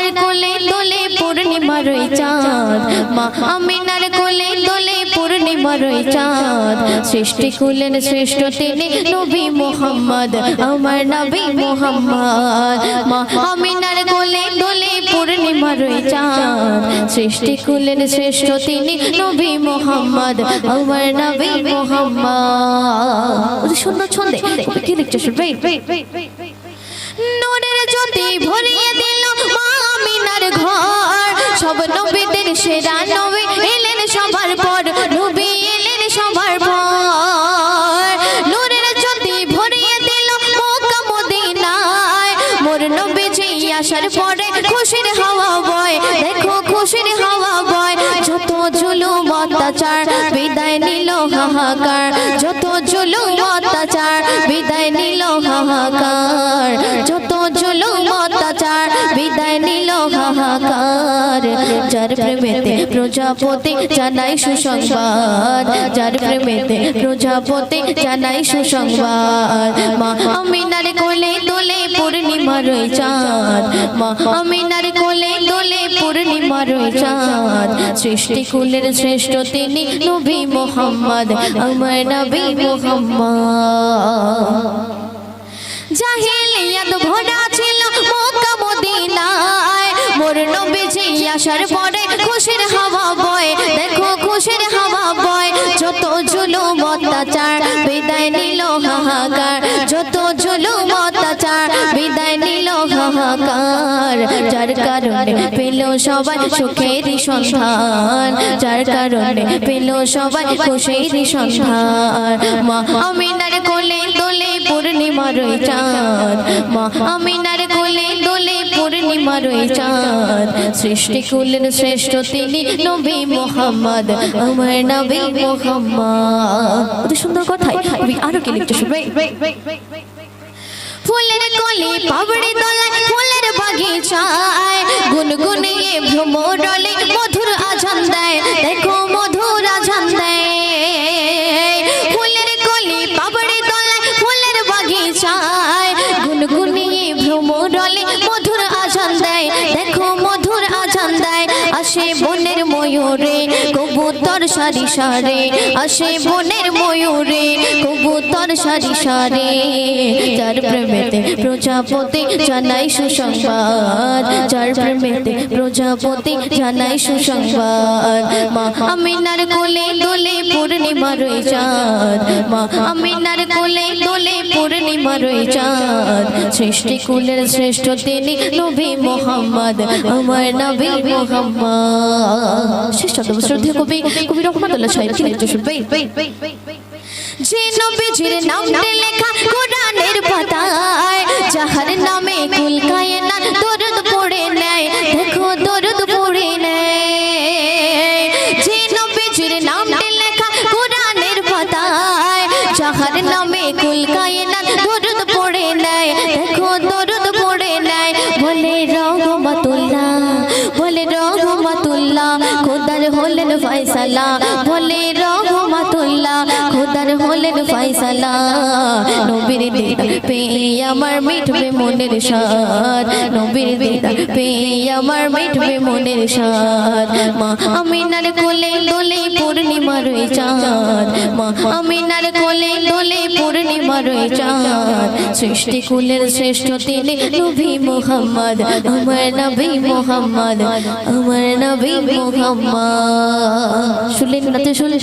আমিনার কোলে দোলে পূর্ণিমার ওই চাঁদ, মা আমিনার কোলে দোলে পূর্ণিমার ওই চাঁদ। সৃষ্টি কুলের শ্রেষ্ঠ তিনি নবী মুহাম্মদ, আমার নবী মুহাম্মদ। মা আমিনার কোলে দোলে পূর্ণিমার ওই চাঁদ, সৃষ্টি কুলের শ্রেষ্ঠ তিনি নবী মুহাম্মদ, আমার নবী মুহাম্মদ। সুন্দর ছন্দে কি লিখছে শুনবে। নূরের জ্যোতি ভরিয়ে দিল মা আমিনার ঘর, সব নবীদের সেরা নবী এলেন সবার পর, নবী এলেন সবার পর। নূরের জ্যোতি ভরিয়ে দিল মক্কা মদিনায়, মোর নবীজি আসার পরে খুশির হাওয়া বয়, দেখো খুশির হাওয়া বয়। যত জুলুম অত্যাচার বিদায় নিল হাহাকার, যত জুলুম অত্যাচার বিদায় নিল হাহাকার, যত জুলুম অত্যাচার বিদায় নিল হাহাকার। যার প্রেমেতে প্রজাপতি জানাই সুসংবাদ, যার প্রেমেতে প্রজাপতি জানাই সুসংবাদ। মা আমিনার কোলে দোলে পূর্ণিমার ওই চাঁদ, মা আমিনার কোলে দোলে পূর্ণিমার ওই চাঁদ। সৃষ্টি কুলের শ্রেষ্ঠ তিনি নবী মুহাম্মদ, আমার নবী মুহাম্মদ। জাহেলিয়াত ভরা ছিল মক্কা মদিনায়, মোর নবীজি আসার পরে খুশির হাওয়া বয়, দেখো খুশির হাওয়া বয়। যত জুলুম অত্যাচার বিদায় নিল হাহাকার, যত জুলুম অত্যাচার বিদায় নিল হাহাকার। যার কারণে পেল সবাই সুখের সন্ধান, যার কারণে পেল সবাই খুশির সন্ধান। মা আমিনার কোলে দোলে পূর্ণিমার ওই চাঁদ, মা আমিনার কোলে দোলে পূর্ণিমার ওই চাঁদ। সৃষ্টি কুলের শ্রেষ্ঠ তিনি নবী মুহাম্মদ, আমার নবী মুহাম্মদ। সুন্দর কথাই আরো কি লিখতে শুনবে। ফুলের কলি পাবড়ি তলায় ফুলের বাগিচায়, গুনগুনিয়ে ভ্রমরলে মধুর আজান দেয়, দেখো মধুর আজান দেয়। ফুলের কলি পাবড়ি তলায় ফুলের বাগিচায়, গুনগুনিয়ে ভ্রমরলে মধুর আজান দেয়, দেখো মধুর আজান দেয়। আসে বনের ময়ূরে কবুতর সারি সারে, আসে বনের ময়ূরে কবুতর সারি সারে। যার প্রেমেতে প্রজাপতি জানাই সুসংবাদ, যার প্রেমেতে প্রজাপতি জানাই সুসংবাদ। মা আমিনার কোলে দোলে পূর্ণিমার ওই চাঁদ, মা আমিনার কোলে দোলে পূর্ণিমার ওই চাঁদ। সৃষ্টি কুলের শ্রেষ্ঠ তিনি নবী মুহাম্মদ, আমার নবী মুহাম্মদ। শ্রেষ্ঠ শ্রদ্ধেয় কবি কবি রহমাতুল্লাহ সাহেব কি লিখতে শুনবে। যে নবীজির নামে লেখা কোরআনের পাতায়, যাহার নামে কুল কায়নাত দরুদ পড়ে নেয়, দেখো দরুদ পড়ে নেয়। যে নবীজির নামে লেখা কোরআনের পাতায়, যাহার নামে কুল কায়নাত দরুদ পড়ে নেয়, দেখো দরুদ পড়ে নেয়। বলে রহমাতুল্লাহ, বলে রহমাতুল্লাহ, খোদার হলেন ফয়সালা, বলে রহমাতুল্লাহ, খোদার হলেন ফয়সালা। নবীর দিদার পেয়ে আমার মিটবে মনের সাদ, নবীর দিদার পেয়ে আমার মিটবে মনের সাদ। মা আমিনার কোলে দোলে পূর্ণিমার ওই চাঁদ, মা আমিনার কোলে দোলে পূর্ণিমার ওই চাঁদ। সৃষ্টি কুলের শ্রেষ্ঠ তিনি নবী মুহাম্মদ, আমার নবী মুহাম্মদ, আমার নবী মুহাম্মদ। শুনলেন না তো শুনলেন।